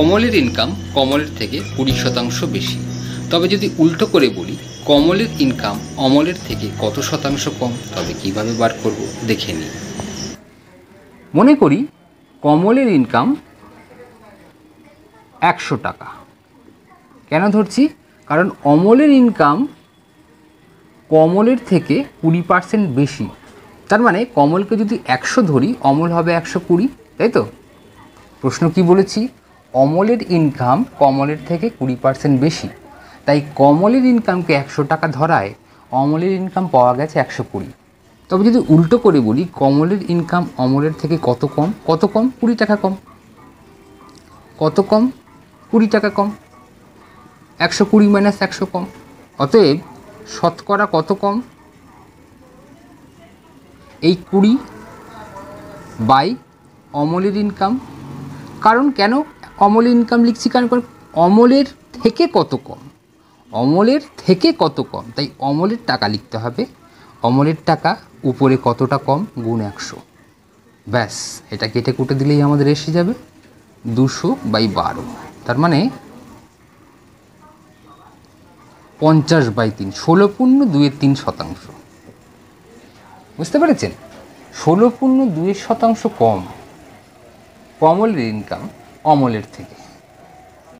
অমলের income কমলের থেকে 20% বেশি। তবে যদি উল্টো করে বলি, কমলের ইনকাম অমলের থেকে কত শতাংশ কম, তবে কিভাবে বার করব দেখে নিই। মনে করি কমলের ইনকাম 100 টাকা। কেন ধরছি? কারণ অমলের ইনকাম কমলের থেকে 20% বেশি। তার মানে কমলকে যদি 100 ধরি, অমল হবে 120, তাই তো? প্রশ্ন কি বলেছি? অমলের ইনকাম কমলের থেকে 20% বেশি, তাই কমলের ইনকামকে 100 টাকা ধরায় অমলের ইনকাম পাওয়া গেছে 120। তবে যদি উল্টো করে বলি, কমলের ইনকাম অমলের থেকে কত কম? কত কম? 20 টাকা কম। কত কম? 20 টাকা কম। 120 মাইনাস 100 কম। অতএব শতকরা কত কম? এই 20 বাই অমলের ইনকাম। কারণ কেন অমলের ইনকাম লিখছি? কারণ অমলের থেকে কত কম, অমলের থেকে কত কম, তাই অমলের টাকা লিখতে হবে। অমলের টাকা উপরে কতটা কম গুণ 100। ব্যাস, এটা কেটে কুটে দিলেই আমাদের এসে যাবে 200/12। তার মানে 50/3, 16.2 বুঝতে পেরেছেন? 16.2 কম কমলের ইনকাম অমলের থেকে।